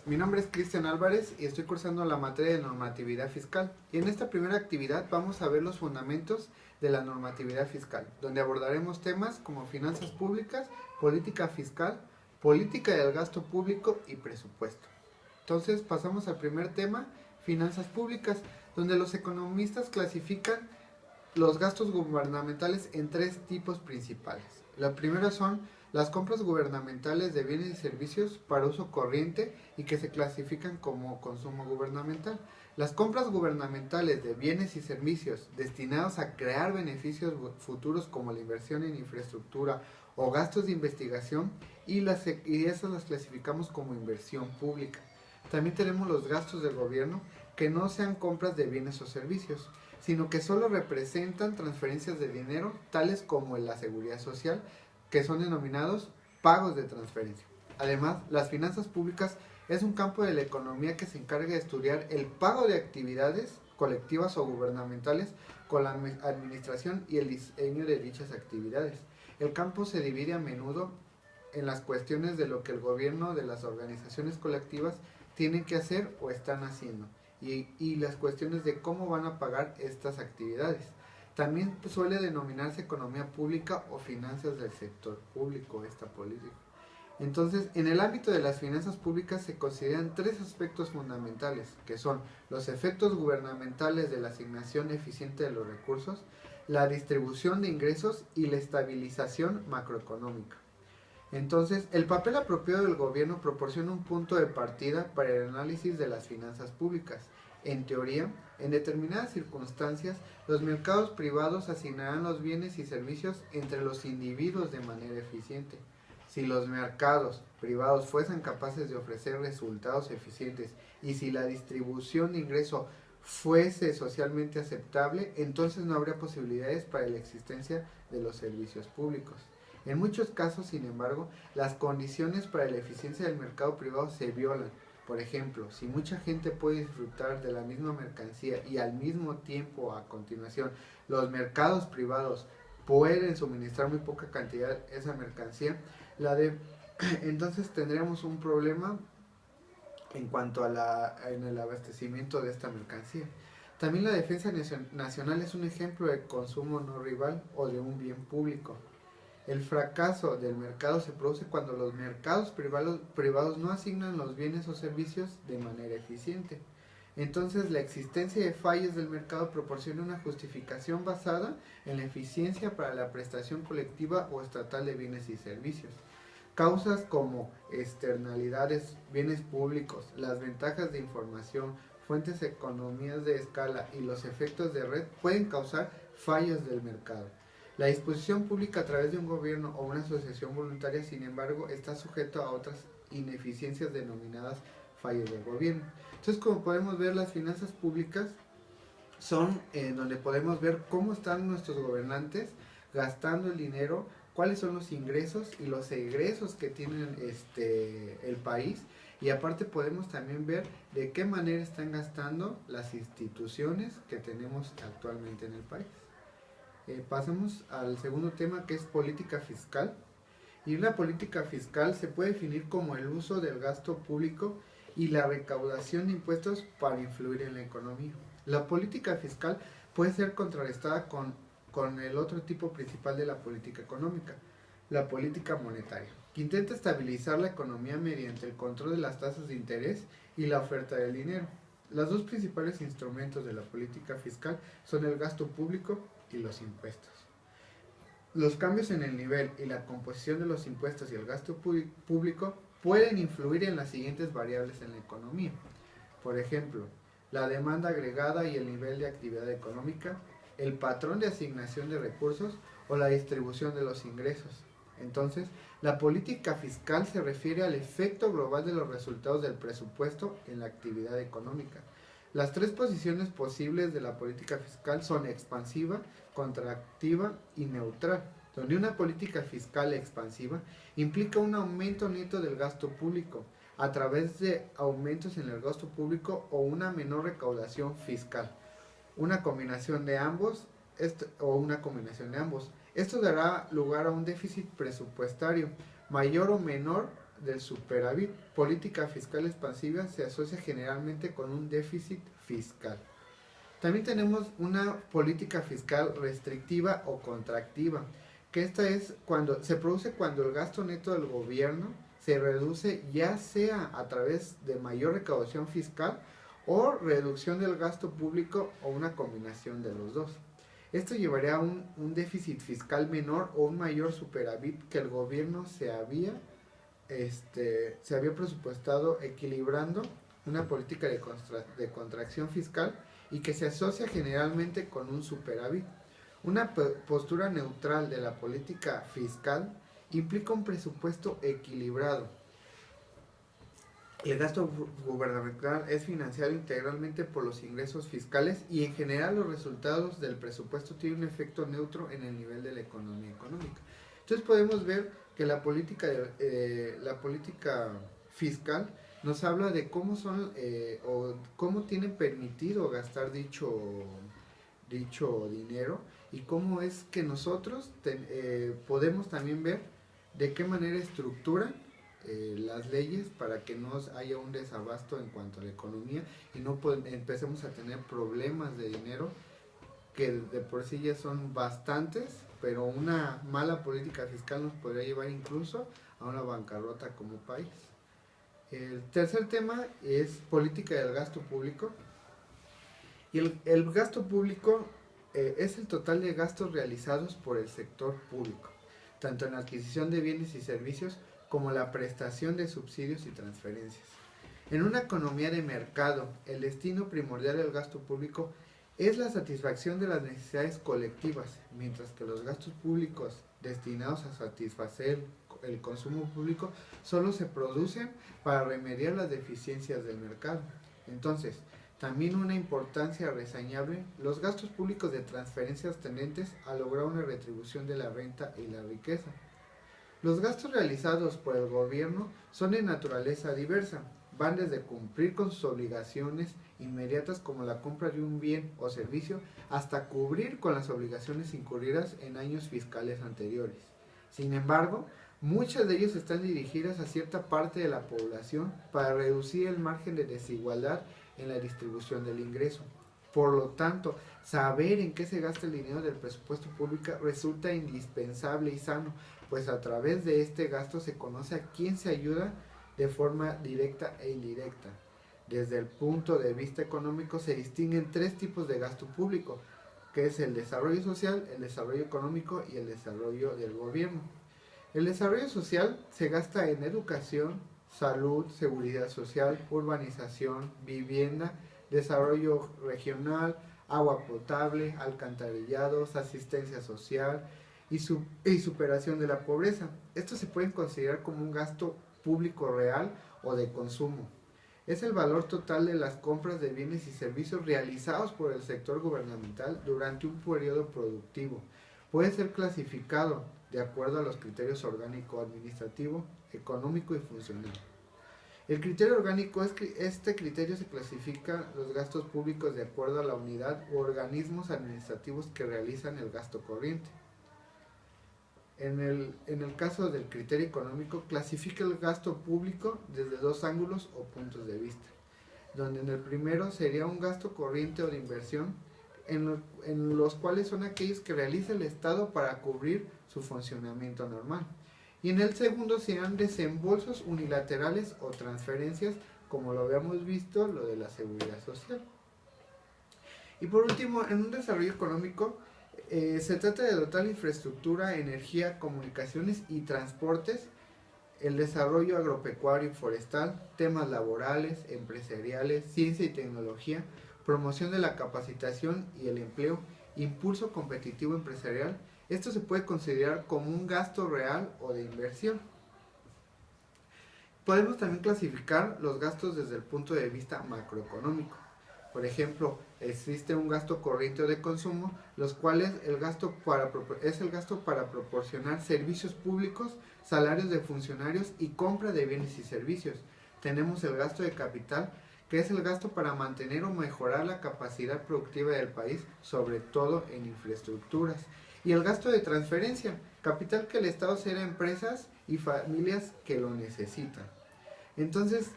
Mi nombre es Cristian Álvarez y estoy cursando la materia de normatividad fiscal. Y en esta primera actividad vamos a ver los fundamentos de la normatividad fiscal, donde abordaremos temas como finanzas públicas, política fiscal, política del gasto público y presupuesto. Entonces pasamos al primer tema, finanzas públicas, donde los economistas clasifican los gastos gubernamentales en tres tipos principales. La primera son las compras gubernamentales de bienes y servicios para uso corriente y que se clasifican como consumo gubernamental. Las compras gubernamentales de bienes y servicios destinados a crear beneficios futuros como la inversión en infraestructura o gastos de investigación y esas las clasificamos como inversión pública. También tenemos los gastos del gobierno que no sean compras de bienes o servicios, sino que solo representan transferencias de dinero, tales como en la seguridad social, que son denominados pagos de transferencia. Además, las finanzas públicas es un campo de la economía que se encarga de estudiar el pago de actividades colectivas o gubernamentales con la administración y el diseño de dichas actividades. El campo se divide a menudo en las cuestiones de lo que el gobierno de las organizaciones colectivas tienen que hacer o están haciendo y las cuestiones de cómo van a pagar estas actividades. También suele denominarse economía pública o finanzas del sector público esta política. Entonces, en el ámbito de las finanzas públicas se consideran tres aspectos fundamentales, que son los efectos gubernamentales de la asignación eficiente de los recursos, la distribución de ingresos y la estabilización macroeconómica. Entonces, el papel apropiado del gobierno proporciona un punto de partida para el análisis de las finanzas públicas. En teoría, en determinadas circunstancias, los mercados privados asignarán los bienes y servicios entre los individuos de manera eficiente. Si los mercados privados fuesen capaces de ofrecer resultados eficientes y si la distribución de ingreso fuese socialmente aceptable, entonces no habría posibilidades para la existencia de los servicios públicos. En muchos casos, sin embargo, las condiciones para la eficiencia del mercado privado se violan. Por ejemplo, si mucha gente puede disfrutar de la misma mercancía y al mismo tiempo, a continuación, los mercados privados pueden suministrar muy poca cantidad de esa mercancía, entonces tendríamos un problema en cuanto a en el abastecimiento de esta mercancía. También la defensa nacional es un ejemplo de consumo no rival o de un bien público. El fracaso del mercado se produce cuando los mercados privados no asignan los bienes o servicios de manera eficiente. Entonces, la existencia de fallas del mercado proporciona una justificación basada en la eficiencia para la prestación colectiva o estatal de bienes y servicios. Causas como externalidades, bienes públicos, las ventajas de información, fuentes de economías de escala y los efectos de red pueden causar fallas del mercado. La disposición pública a través de un gobierno o una asociación voluntaria, sin embargo, está sujeto a otras ineficiencias denominadas fallos del gobierno. Entonces, como podemos ver, las finanzas públicas son donde podemos ver cómo están nuestros gobernantes gastando el dinero, cuáles son los ingresos y los egresos que tienen el país, y aparte podemos también ver de qué manera están gastando las instituciones que tenemos actualmente en el país. Pasamos al segundo tema, que es política fiscal. Y una política fiscal se puede definir como el uso del gasto público y la recaudación de impuestos para influir en la economía. La política fiscal puede ser contrarrestada con el otro tipo principal de la política económica, la política monetaria, que intenta estabilizar la economía mediante el control de las tasas de interés y la oferta del dinero. Los dos principales instrumentos de la política fiscal son el gasto público y los impuestos. Los cambios en el nivel y la composición de los impuestos y el gasto público pueden influir en las siguientes variables en la economía. Por ejemplo, la demanda agregada y el nivel de actividad económica, el patrón de asignación de recursos o la distribución de los ingresos. Entonces, la política fiscal se refiere al efecto global de los resultados del presupuesto en la actividad económica. Las tres posiciones posibles de la política fiscal son expansiva, contractiva y neutral, donde una política fiscal expansiva implica un aumento neto del gasto público a través de aumentos en el gasto público o una menor recaudación fiscal. Una combinación de ambos Esto dará lugar a un déficit presupuestario mayor o menor del superávit, política fiscal expansiva se asocia generalmente con un déficit fiscal. También tenemos una política fiscal restrictiva o contractiva, que esta es cuando se produce cuando el gasto neto del gobierno se reduce ya sea a través de mayor recaudación fiscal o reducción del gasto público o una combinación de los dos. Esto llevaría a un déficit fiscal menor o un mayor superávit que el gobierno se había presupuestado, equilibrando una política de contracción fiscal y que se asocia generalmente con un superávit. Una postura neutral de la política fiscal implica un presupuesto equilibrado. El gasto gubernamental es financiado integralmente por los ingresos fiscales y en general los resultados del presupuesto tienen un efecto neutro en el nivel de la economía económica. Entonces podemos ver que la política fiscal nos habla de cómo son o cómo tienen permitido gastar dicho dinero y cómo es que nosotros podemos también ver de qué manera estructuran las leyes para que no haya un desabasto en cuanto a la economía y no empecemos a tener problemas de dinero que de por sí ya son bastantes, pero una mala política fiscal nos podría llevar incluso a una bancarrota como país. El tercer tema es política del gasto público. Y el gasto público es el total de gastos realizados por el sector público, tanto en la adquisición de bienes y servicios como la prestación de subsidios y transferencias. En una economía de mercado, el destino primordial del gasto público es la satisfacción de las necesidades colectivas, mientras que los gastos públicos destinados a satisfacer el consumo público solo se producen para remediar las deficiencias del mercado. Entonces, también una importancia reseñable, los gastos públicos de transferencias tendentes a lograr una retribución de la renta y la riqueza. Los gastos realizados por el gobierno son de naturaleza diversa, van desde cumplir con sus obligaciones inmediatas como la compra de un bien o servicio hasta cubrir con las obligaciones incurridas en años fiscales anteriores. Sin embargo, muchas de ellas están dirigidas a cierta parte de la población para reducir el margen de desigualdad en la distribución del ingreso. Por lo tanto, saber en qué se gasta el dinero del presupuesto público resulta indispensable y sano, pues a través de este gasto se conoce a quién se ayuda de forma directa e indirecta. Desde el punto de vista económico se distinguen tres tipos de gasto público, que es el desarrollo social, el desarrollo económico y el desarrollo del gobierno. El desarrollo social se gasta en educación, salud, seguridad social, urbanización, vivienda, desarrollo regional, agua potable, alcantarillados, asistencia social y superación de la pobreza. Esto se puede considerar como un gasto público real o de consumo. Es el valor total de las compras de bienes y servicios realizados por el sector gubernamental durante un periodo productivo. Puede ser clasificado de acuerdo a los criterios orgánico, administrativo, económico y funcional. El criterio orgánico es que este criterio se clasifica los gastos públicos de acuerdo a la unidad u organismos administrativos que realizan el gasto corriente. En el caso del criterio económico, clasifica el gasto público desde dos ángulos o puntos de vista, donde en el primero sería un gasto corriente o de inversión, en los cuales son aquellos que realiza el Estado para cubrir su funcionamiento normal. Y en el segundo serán desembolsos unilaterales o transferencias, como lo habíamos visto, lo de la seguridad social. Y por último, en un desarrollo económico, se trata de dotar infraestructura, energía, comunicaciones y transportes, el desarrollo agropecuario y forestal, temas laborales, empresariales, ciencia y tecnología, promoción de la capacitación y el empleo, impulso competitivo empresarial. Esto se puede considerar como un gasto real o de inversión. Podemos también clasificar los gastos desde el punto de vista macroeconómico. Por ejemplo, existe un gasto corriente o de consumo, los cuales es el gasto para proporcionar servicios públicos, salarios de funcionarios y compra de bienes y servicios. Tenemos el gasto de capital, que es el gasto para mantener o mejorar la capacidad productiva del país, sobre todo en infraestructuras. Y el gasto de transferencia, capital que el Estado cede a empresas y familias que lo necesitan. Entonces,